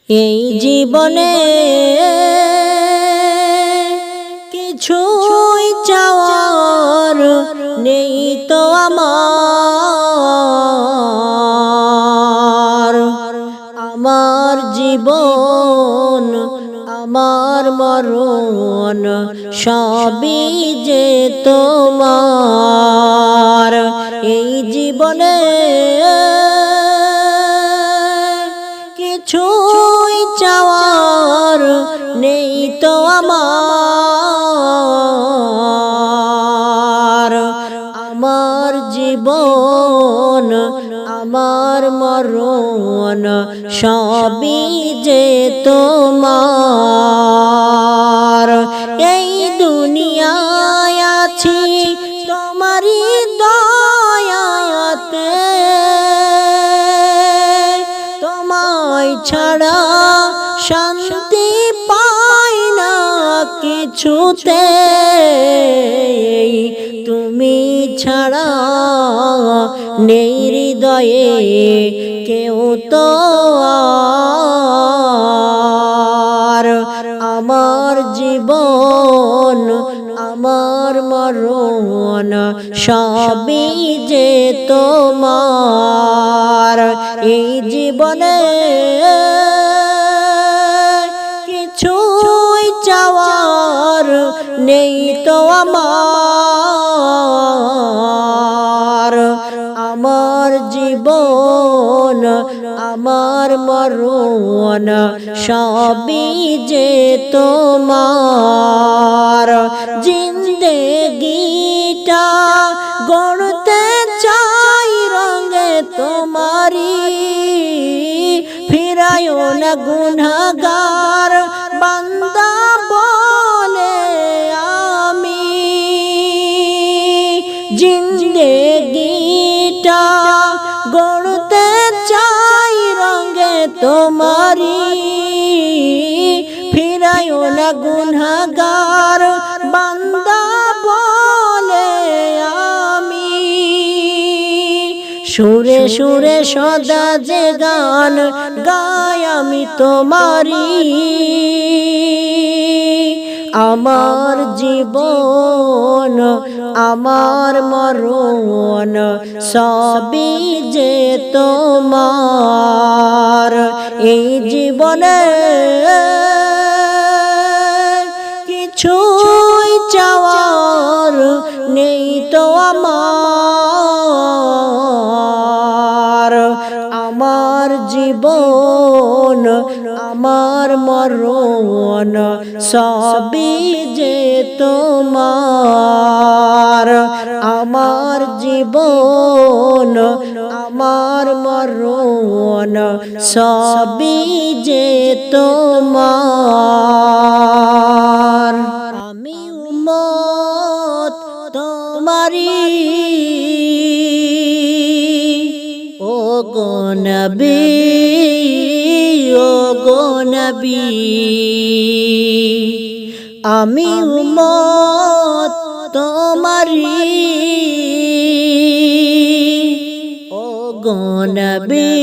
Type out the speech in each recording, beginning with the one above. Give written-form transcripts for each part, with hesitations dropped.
এই জীবনে কিছুই চাওয়ার নেই তো আমার জীবন আমার মরণ সবই যে তোমার। এই জীবনে কিছুই চাওয়ার নেই তো আমার জীবন আমার মরণ সবই যে তোমার। এই দুনিয়ায় আছি তোমারই দয়াতে, তোমায় ছাড়া শান্তি পাই না কিছুতে। তুমি ছাড়া নেই হৃদয়ে কেউ তো আর। আমার জীবন আমার মরণ সবই যে তোমার। এই জীবনে কিছুই চাওয়ার নেই তো আমার জীবন আমার মরণ সবই যে তোমার। জিন্দেগিটা গড়তে চাই রঙে তোমারি, ফিরায়ো না গুনাহগার বান্দা বলে আমি। জিন্দেগিটা গড়তে চাই রঙে তোমারি, ফিরায়ো না গুনাহগার বান্দা বলে আমি। সুরে সুরে সদা যে গান গাই আমি তোমারি, আমার জীবন আমার মরণ সবই যে তোমার। এই জীবনে কিছুই চাওয়ার নেই তো আমার জীবন আমার মরণ সবই যে তোমার। আমার জীবন আমার মরণ সবই যে তোমার। আমি উম্মত তোমারি ও গো নবী, ও গো নবী। আমি উম্মত তোমারি ও গো নবী,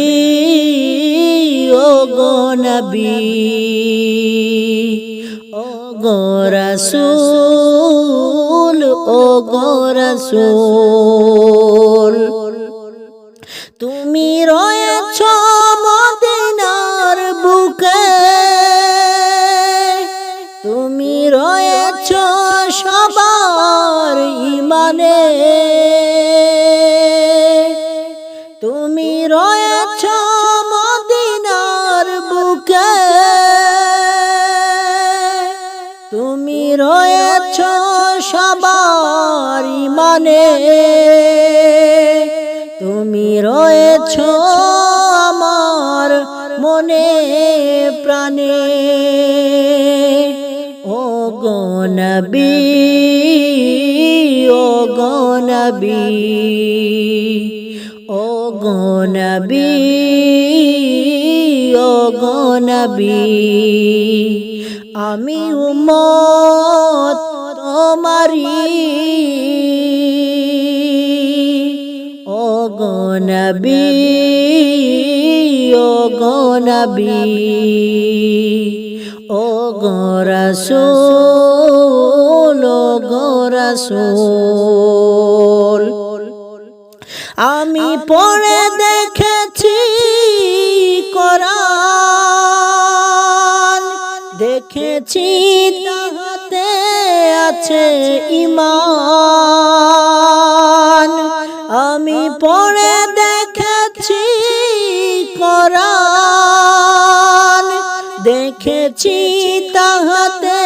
ও গো নবী। ও গো রাসূল, ও গো রাসূল। তুমি রয়েছ মদিনার বুকে, তুমি রয়েছ সবার ইমানে, তুমি রয়েছ মদিনার বুকে, তুমি রয়েছ সবার ইমানে। তুমি রয়েছ আমার মনে প্রাণে। ও গো নবী, ও গো নবী, ও গো নবী, ও গো নবী। আমি উম্মত তোমারি ও গো নবী, ও গো নবী ও গো রাসূল ও গো রাসূল আমি পড়ে দেখেছি কোরআন দেখেছি তাহাতে আছে ঈমান আমি পড়ে দেখেছি কোরআন দেখেছি তাহাতে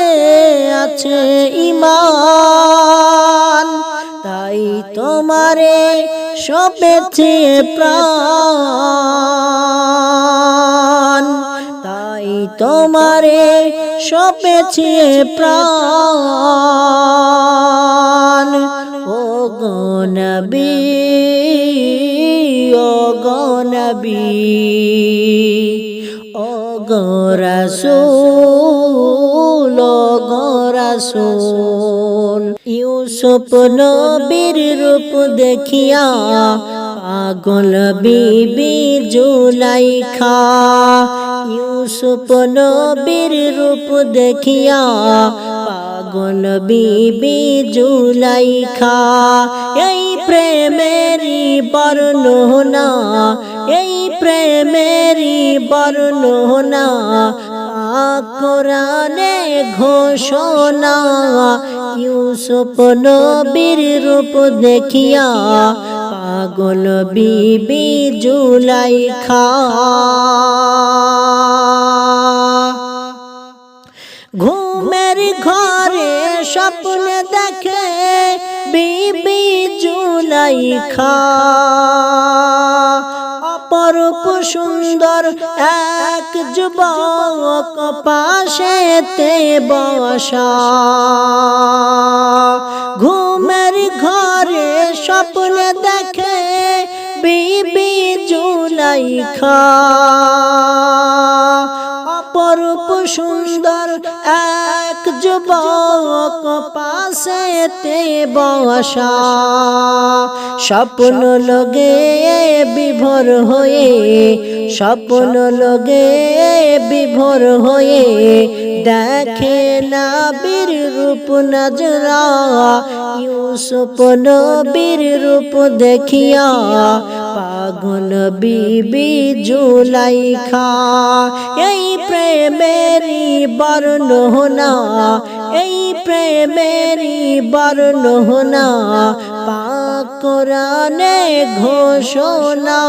আছে ঈমান তাই তোমারে সপেছে প্রাণ তাই তোমারে সপেছে প্রাণ ও গো নবী ও গো নবী ও গো রাসূল ও গো রাসূল ইউসুফ নবীর রূপ দেখিয়া পাগল বিবি জুলাইখা ইউসুফ নবীর রূপ দেখিয়া পাগল বিবি জুলাইখা এই প্রেমেরই বর্ণনা এই প্রেমেরই বর্ণনা কোরআনে ঘোষণা ইউসুফ নবীর রূপ দেখিয়া পাগল বিবি জুলাইখা ঘুমের ঘরে স্বপ্ন দেখে বিবি জুলাইখা অপরূপ সুন্দর এক যুবক পাশেতে বসা ঘুমের ঘরে স্বপ্ন দেখে বিবি জুলাইখা অপরূপ সুন্দর এক যুবক পাশেতে বসা স্বপ্ন লগে বিভোর হয়ে স্বপ্ন লগে বিভোর হয়ে দেখে নবীর রূপ নজরা ইউসুফ নবীর রূপ দেখিয়া পাগল বিবি জুলাইখা এই প্রেমেরই বর্ণনা এই প্রেমেরই বর্ণনা পাক কোরআনে ঘোষণা